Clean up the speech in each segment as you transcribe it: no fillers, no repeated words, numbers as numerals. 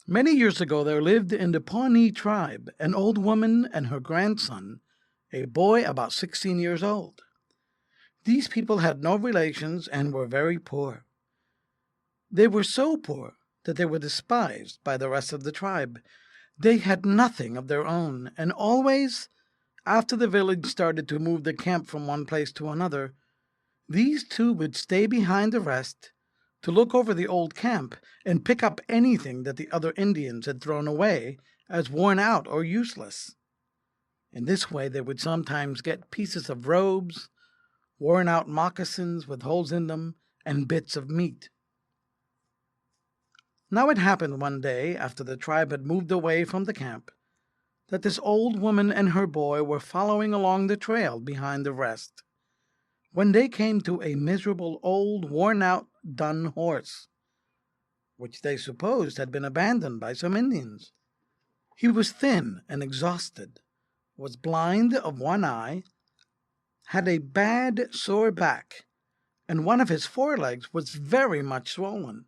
Many years ago there lived in the Pawnee tribe an old woman and her grandson, a boy about 16 years old. These people had no relations and were very poor. They were so poor that they were despised by the rest of the tribe. They had nothing of their own, and always, after the village started to move the camp from one place to another, these two would stay behind the rest to look over the old camp and pick up anything that the other Indians had thrown away as worn out or useless. In this way they would sometimes get pieces of robes, worn out moccasins with holes in them, and bits of meat. Now it happened one day, after the tribe had moved away from the camp, that this old woman and her boy were following along the trail behind the rest, when they came to a miserable old worn-out dun horse, which they supposed had been abandoned by some Indians. He was thin and exhausted, was blind of one eye, had a bad sore back, and one of his forelegs was very much swollen.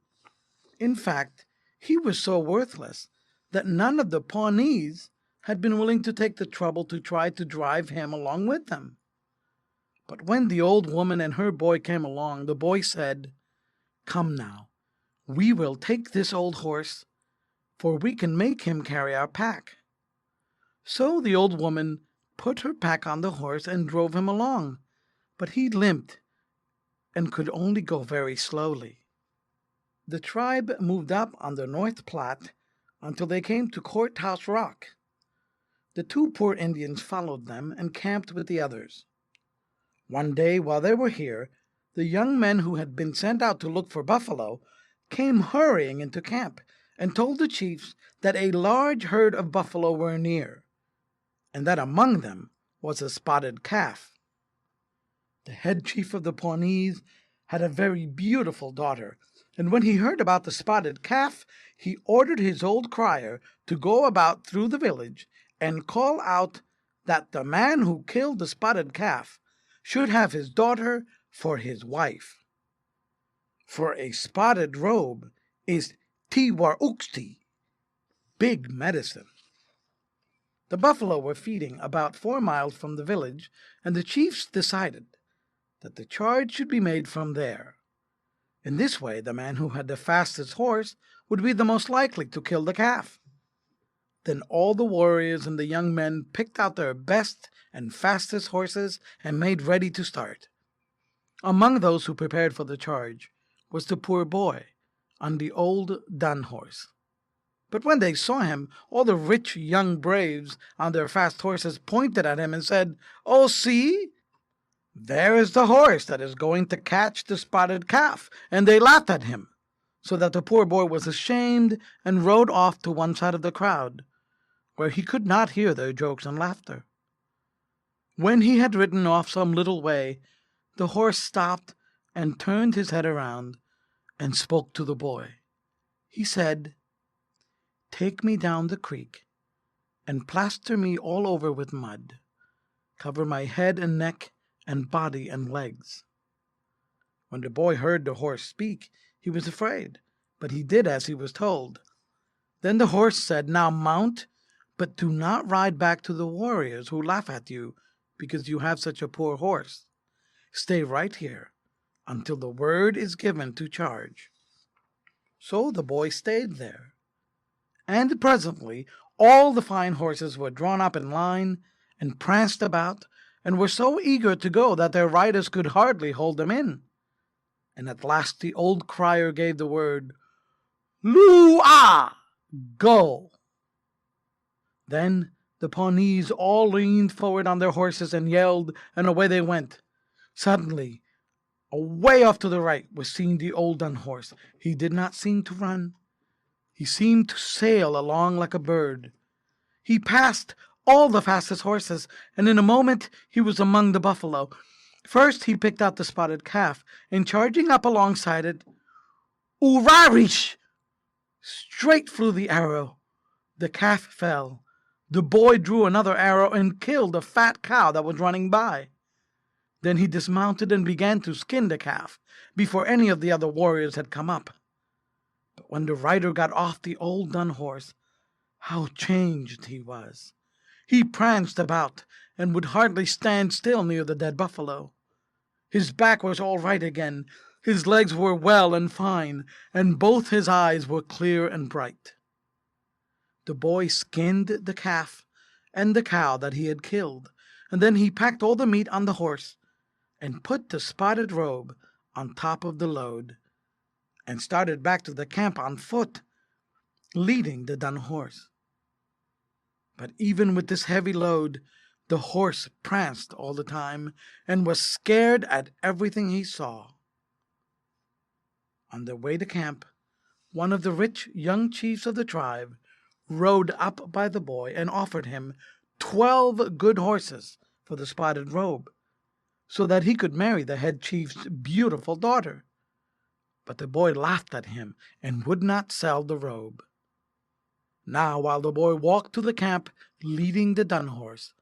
In fact, he was so worthless that none of the Pawnees had been willing to take the trouble to try to drive him along with them. But when the old woman and her boy came along, the boy said, "Come now, we will take this old horse, for we can make him carry our pack." So the old woman put her pack on the horse and drove him along, but he limped and could only go very slowly. The tribe moved up on the North Platte until they came to Courthouse Rock. The two poor Indians followed them and camped with the others. One day while they were here, the young men who had been sent out to look for buffalo came hurrying into camp and told the chiefs that a large herd of buffalo were near, and that among them was a spotted calf. The head chief of the Pawnees had a very beautiful daughter, and when he heard about the spotted calf, he ordered his old crier to go about through the village and call out that the man who killed the spotted calf should have his daughter for his wife. For a spotted robe is tiwaruxti, big medicine. The buffalo were feeding about 4 miles from the village, and the chiefs decided that the charge should be made from there. In this way, the man who had the fastest horse would be the most likely to kill the calf. Then all the warriors and the young men picked out their best and fastest horses and made ready to start. Among those who prepared for the charge was the poor boy on the old dun horse. But when they saw him, all the rich young braves on their fast horses pointed at him and said, "Oh, see! There is the horse that is going to catch the spotted calf," and they laughed at him, so that the poor boy was ashamed and rode off to one side of the crowd, where he could not hear their jokes and laughter. When he had ridden off some little way, the horse stopped and turned his head around and spoke to the boy. He said, "Take me down the creek and plaster me all over with mud. Cover my head and neck and body and legs." When the boy heard the horse speak, he was afraid, but he did as he was told. Then the horse said, "Now mount, but do not ride back to the warriors who laugh at you because you have such a poor horse. Stay right here until the word is given to charge." So the boy stayed there, and presently all the fine horses were drawn up in line and pranced about, and were so eager to go that their riders could hardly hold them in. And at last the old crier gave the word, "Lu-ah! Go!" Then the Pawnees all leaned forward on their horses and yelled, and away they went. Suddenly, away off to the right was seen the old dun horse. He did not seem to run. He seemed to sail along like a bird. He passed all the fastest horses, and in a moment he was among the buffalo. First he picked out the spotted calf, and charging up alongside it, "Urarish!" Straight flew the arrow. The calf fell. The boy drew another arrow and killed a fat cow that was running by. Then he dismounted and began to skin the calf before any of the other warriors had come up. But when the rider got off the old dun horse, how changed he was! He pranced about, and would hardly stand still near the dead buffalo. His back was all right again, his legs were well and fine, and both his eyes were clear and bright. The boy skinned the calf and the cow that he had killed, and then he packed all the meat on the horse, and put the spotted robe on top of the load, and started back to the camp on foot, leading the dun horse. But even with this heavy load, the horse pranced all the time, and was scared at everything he saw. On their way to camp, one of the rich young chiefs of the tribe rode up by the boy and offered him 12 good horses for the spotted robe, so that he could marry the head chief's beautiful daughter. But the boy laughed at him and would not sell the robe. Now, while the boy walked to the camp leading the dun horse,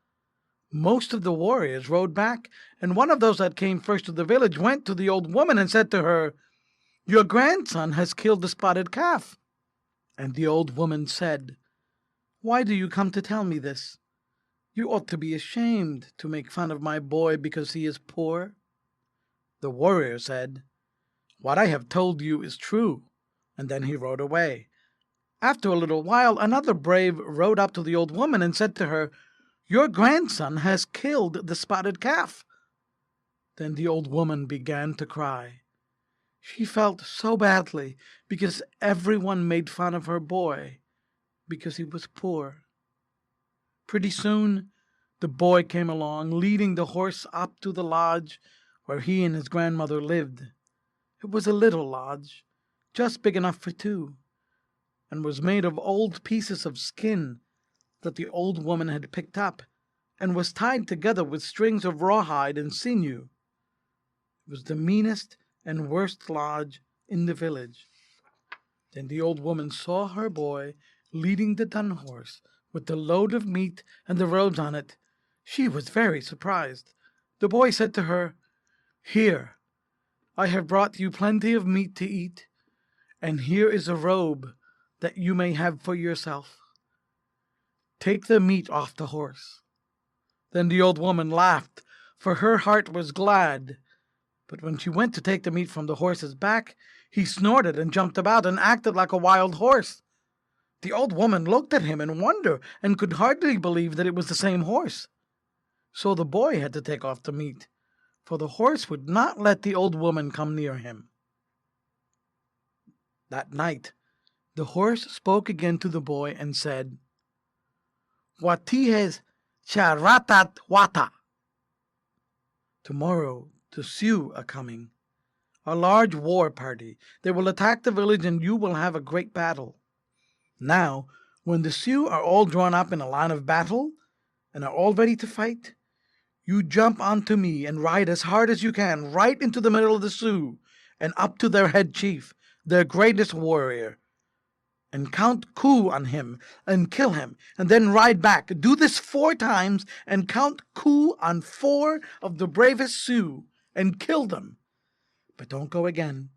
most of the warriors rode back, and one of those that came first to the village went to the old woman and said to her, "Your grandson has killed the spotted calf." And the old woman said, "Why do you come to tell me this? You ought to be ashamed to make fun of my boy because he is poor." The warrior said, "What I have told you is true," and then he rode away. After a little while, another brave rode up to the old woman and said to her, "Your grandson has killed the spotted calf." Then the old woman began to cry. She felt so badly because everyone made fun of her boy because he was poor. Pretty soon, the boy came along, leading the horse up to the lodge where he and his grandmother lived. It was a little lodge, just big enough for two, and was made of old pieces of skin that the old woman had picked up, and was tied together with strings of rawhide and sinew. It was the meanest and worst lodge in the village. Then the old woman saw her boy leading the dun horse with the load of meat and the robes on it. She was very surprised. The boy said to her, "Here, I have brought you plenty of meat to eat, and here is a robe that you may have for yourself. Take the meat off the horse." Then the old woman laughed, for her heart was glad. But when she went to take the meat from the horse's back, he snorted and jumped about and acted like a wild horse. The old woman looked at him in wonder and could hardly believe that it was the same horse. So the boy had to take off the meat, for the horse would not let the old woman come near him. That night, the horse spoke again to the boy and said, "Watihes charatat wata." Tomorrow the Sioux are coming, a large war party. They will attack the village and you will have a great battle. Now, when the Sioux are all drawn up in a line of battle and are all ready to fight, you jump onto me and ride as hard as you can right into the middle of the Sioux and up to their head chief, their greatest warrior, and count coup on him and kill him, and then ride back. Do this 4 times and count coup on 4 of the bravest Sioux and kill them. But don't go again.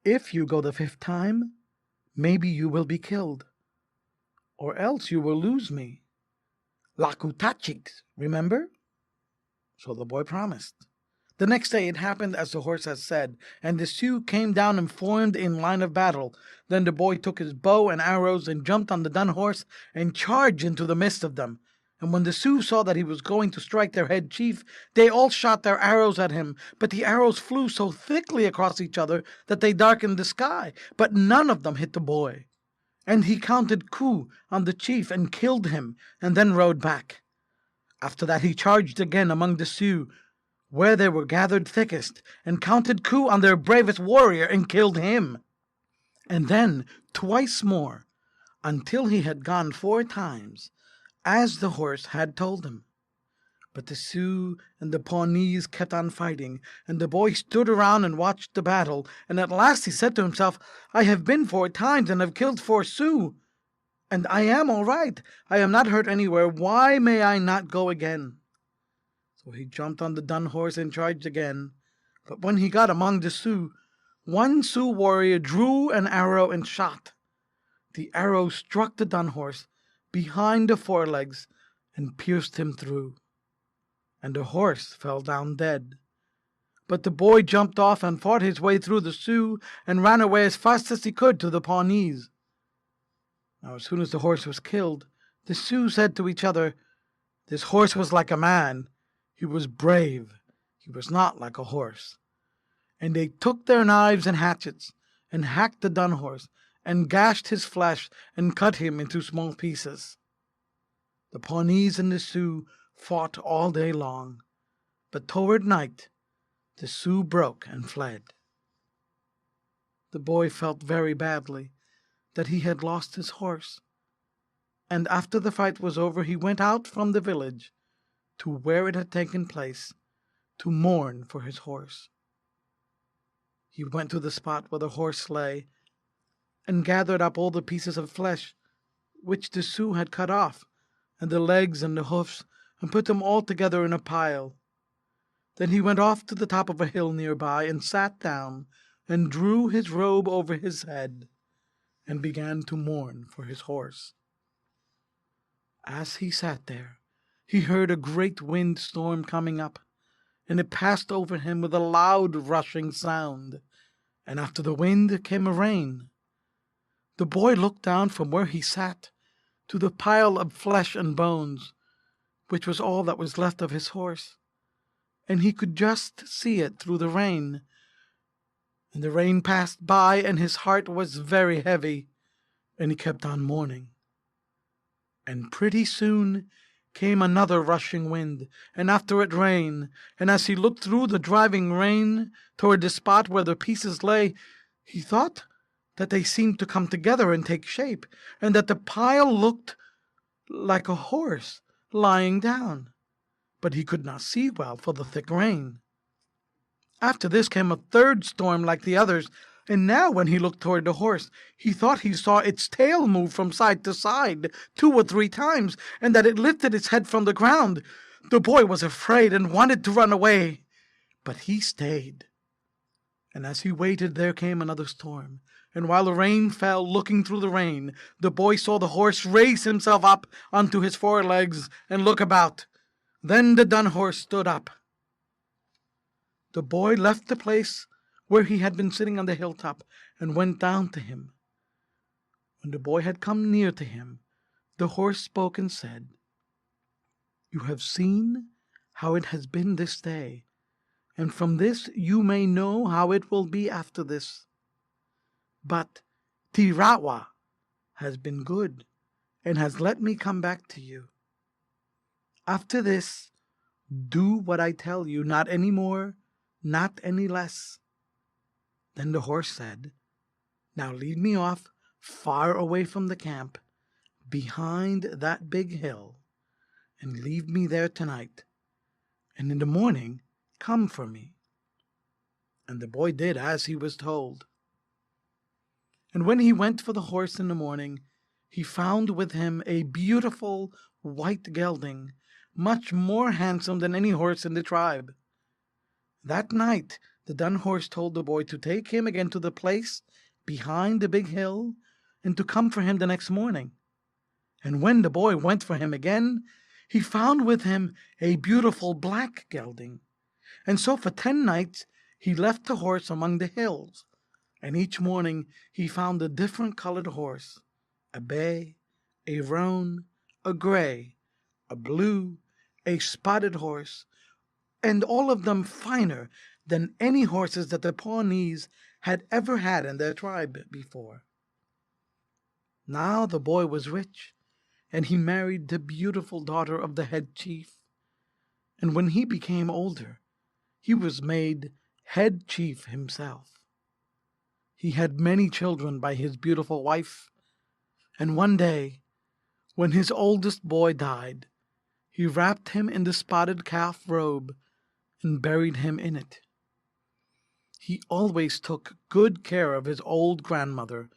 If you go the 5th time, maybe you will be killed, or else you will lose me. Lakutachiks, remember? So the boy promised. The next day it happened as the horse had said, and the Sioux came down and formed in line of battle. Then the boy took his bow and arrows and jumped on the dun horse and charged into the midst of them. And when the Sioux saw that he was going to strike their head chief, they all shot their arrows at him. But the arrows flew so thickly across each other that they darkened the sky. But none of them hit the boy. And he counted coup on the chief and killed him, and then rode back. After that he charged again among the Sioux, where they were gathered thickest, and counted coup on their bravest warrior and killed him. And then twice more, until he had gone 4 times, as the horse had told him. But the Sioux and the Pawnees kept on fighting, and the boy stood around and watched the battle, and at last he said to himself, "I have been 4 times and have killed 4 Sioux, and I am all right. I am not hurt anywhere. Why may I not go again?" So he jumped on the dun horse and charged again. But when he got among the Sioux, One Sioux warrior drew an arrow and shot. The arrow struck the dun horse behind the forelegs and pierced him through, and the horse fell down dead. But the boy jumped off and fought his way through the Sioux and ran away as fast as he could to the Pawnees. Now, as soon as the horse was killed, the Sioux said to each other, "This horse was like a man. He was brave. He was not like a horse." And they took their knives and hatchets and hacked the dun horse and gashed his flesh and cut him into small pieces. The Pawnees and the Sioux fought all day long, but toward night the Sioux broke and fled. The boy felt very badly that he had lost his horse, and after the fight was over he went out from the village to where it had taken place to mourn for his horse. He went to the spot where the horse lay and gathered up all the pieces of flesh which the Sioux had cut off, and the legs and the hoofs, and put them all together in a pile. Then he went off to the top of a hill nearby and sat down and drew his robe over his head and began to mourn for his horse. As he sat there, he heard a great wind storm coming up, and it passed over him with a loud rushing sound, and after the wind came a rain. The boy looked down from where he sat to the pile of flesh and bones, which was all that was left of his horse, and he could just see it through the rain. And the rain passed by, and his heart was very heavy, and he kept on mourning. And pretty soon came another rushing wind, and after it rain, and as he looked through the driving rain toward the spot where the pieces lay, he thought that they seemed to come together and take shape, and that the pile looked like a horse lying down, but he could not see well for the thick rain. After this came a third storm like the others, and now when he looked toward the horse, he thought he saw its tail move from side to side 2 or 3 times, and that it lifted its head from the ground. The boy was afraid and wanted to run away, but he stayed. And as he waited, there came another storm, and while the rain fell, looking through the rain, the boy saw the horse raise himself up onto his 4 legs and look about. Then the dun horse stood up. The boy left the place where he had been sitting on the hilltop and went down to him. When the boy had come near to him, the horse spoke and said, "You have seen how it has been this day, and from this you may know how it will be after this. But Tirawa has been good and has let me come back to you. After this, do what I tell you, not any more, not any less." Then the horse said, "Now lead me off far away from the camp, behind that big hill, and leave me there tonight, and in the morning come for me." And the boy did as he was told. And when he went for the horse in the morning, he found with him a beautiful white gelding, much more handsome than any horse in the tribe. That night the dun horse told the boy to take him again to the place behind the big hill, and to come for him the next morning. And when the boy went for him again, he found with him a beautiful black gelding. And so for 10 nights he left the horse among the hills, and each morning he found a different colored horse, a bay, a roan, a gray, a blue, a spotted horse, and all of them finer than any horses that the Pawnees had ever had in their tribe before. Now the boy was rich, and he married the beautiful daughter of the head chief. And when he became older, he was made head chief himself. He had many children by his beautiful wife, and one day, when his oldest boy died, he wrapped him in the spotted calf robe and buried him in it. He always took good care of his old grandmother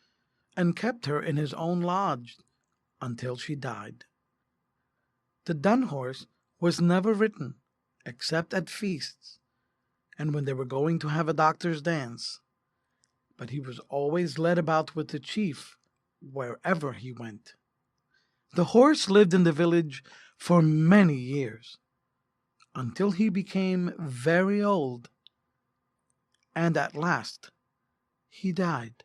and kept her in his own lodge until she died. The dun horse was never ridden except at feasts and when they were going to have a doctor's dance. but he was always led about with the chief wherever he went. The horse lived in the village for many years, until he became very old, and at last he died.